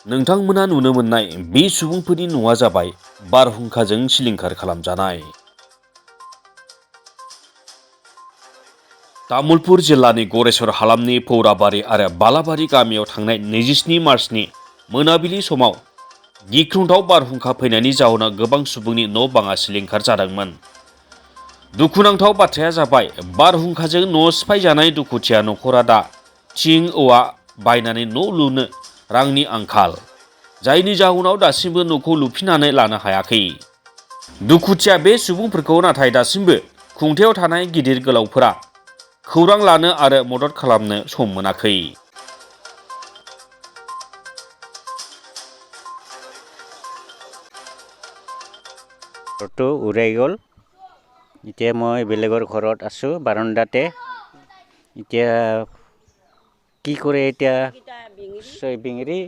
नोंथांमोना नुनो मोननाय बे सुबुंफोरनि न'आ जाबाय बारहुंखाजों सिलिंखार खालामजानाय। तामुलपुर जिल्लानि गरेस्वर हालामनि पौराबारि आरो बालाबारि गामियाव थांनाय 27 मार्चनि मोनाबिलि समाव गिख्रंथाव बारहुंखा फैनायनि जाहोनाव गोबां सुबुंनि न' बाङा सिलिंखार जादोंमोन। दुखुनांथाव बाथ्राया जाबाय बारहुंखाजों न' सिफायजानाय दुखुथिया न'खरा दा थिं औवा बायनानै न' लुनो रांनि आंखाल, जायनि जाहोनाव दासिमबो न'खौ लुफिननानै लानो हायाखै। दुखुथिया बे सुबुंफोरखौ नाथाय दासिमबो खुंथायाव थानाय गिदिर गोलावफोरा खौरां लानो आरो मदद खालामनो सम मोनाखै। ঘৰটো উৰাই গ'ল। এতিয়া মই বেলেগৰ ঘৰত আছোঁ বাৰাণ্ডাতে। এতিয়া কি কৰে এতিয়া বিঙেৰি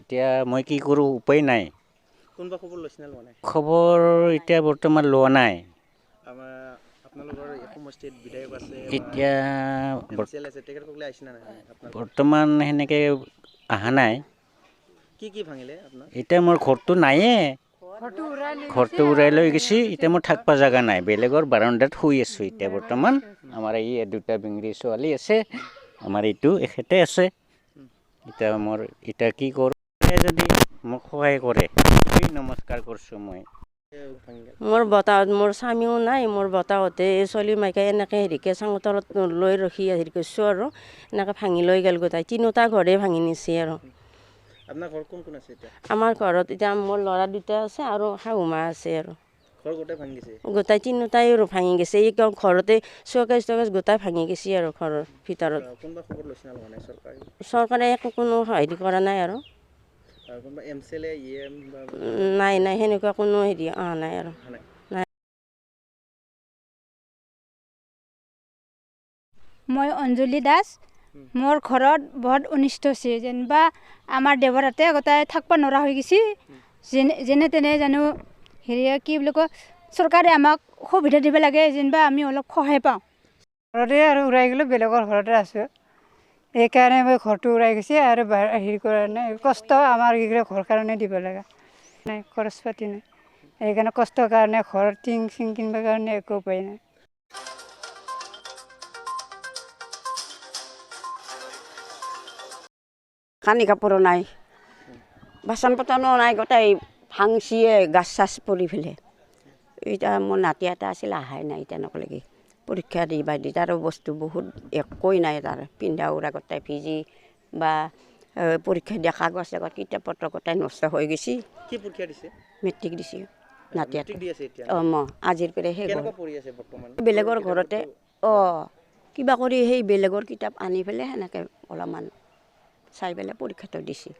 এতিয়া মই কি কৰোঁ উপায় নাই। কোনোবা খবৰ লৈছে না লোৱা নাই? খবৰ এতিয়া বৰ্তমান লোৱা নাই। আপোনালোকৰ সমষ্টিত বিধায়ক আছে, এতিয়া MCL আছে, তেখেতসকলে আহিছে না নাই? বৰ্তমান সেনেকৈ অহা নাই। কি ভাঙিলে আপোনাৰ? এতিয়া মোৰ ঘৰটো নায়ে। ঘৰটো উৰাই লৈ গৈছে। এতিয়া মোৰ থাকিব জেগা নাই। বেলেগৰ বাৰাণ্ডাত শুই আছোঁ এতিয়া বৰ্তমান। আমাৰ এই দুটা বিঙৰি ছোৱালী আছে, আমাৰ এইটো এখেতে আছে। এতিয়া কি কৰোঁ যদি মোক সহায় কৰে, নমস্কাৰ কৰিছোঁ মই। মোৰ স্বামীও নাই, মোৰ বতাহতে ছোৱালী মাইকে এনেকৈ হেৰিকৈ চাঙৰ তলত লৈ ৰখি হেৰি কৰিছোঁ আৰু এনেকৈ ভাঙি লৈ গ'ল গোটাই। তিনিওটা ঘৰে ভাঙি নিছে আৰু। আপোনাৰ ঘৰত কোন কোন আছে এতিয়া? আমাৰ ঘৰত এতিয়া মোৰ ল'ৰা দুটা আছে আৰু শাহু মা আছে আৰু। ঘৰ গোটেই ভাঙি গৈছে? গোটাই তিনিওটাই ভাঙি গৈছে। এই ঘৰতে চৌকেছ টকেছ গোটাই ভাঙি গৈছে আৰু ঘৰৰ ভিতৰত। কোনোবা খবৰ লৈছে না লোৱা নাই চৰকাৰে? চৰকাৰে একো কোনো হেৰি কৰা নাই আৰু। কোনোবা MCL EM নাই সেনেকুৱা কোনো হেৰি অহা নাই আৰু। মই অঞ্জলি দাস। মোৰ ঘৰত বহুত অনিষ্ট হৈছে। যেনিবা আমাৰ দেৱৰাতে গোটাই থাকিব নোৱাৰা হৈ গৈছে। যেনে তেনে জানো হেৰি কি বুলি কয়, চৰকাৰে আমাক সুবিধা দিব লাগে, যেনিবা আমি অলপ সহায় পাওঁ। ঘৰতে আৰু উৰাই গ'লোঁ, বেলেগৰ ঘৰতে আছোঁ। সেইকাৰণে মই ঘৰটো উৰাই গৈছে আৰু হেৰি কৰা নাই। কষ্ট আমাৰ এইগিলা ঘৰ কাৰণে দিব লগা নাই, খৰচ পাতি নাই। সেইকাৰণে কষ্টৰ কাৰণে ঘৰৰ টিং চিং কিনিবৰ কাৰণে একো উপায় নাই। কানি কাপোৰো নাই, বাচন বৰ্তনো নাই, গোটেই ভাংচিয়ে গাছ চাছ পৰি পেলাই। এতিয়া মোৰ নাতি এটা আছিল, অহাই নাই তেনেকুৱালৈকে। পৰীক্ষা দিবা দি তাৰো বস্তু বহুত একোৱেই নাই, তাৰ পিন্ধা উৰা গোটেই ভিজি বা পৰীক্ষা দিয়া কাগজ আগত কিতাপ পত্ৰ গোটেই নষ্ট হৈ গৈছে। কি পৰীক্ষা দিছে? মেট্ৰিক দিছে নাতি এটা। এতিয়া মই আজিৰ পৰা সেই পঢ়ি আছে বৰ্তমান? বেলেগৰ ঘৰতে কিবা কৰি সেই বেলেগৰ কিতাপ আনি পেলাই সেনেকৈ অলপমান চাই পেলাই পৰীক্ষাটো দিছে।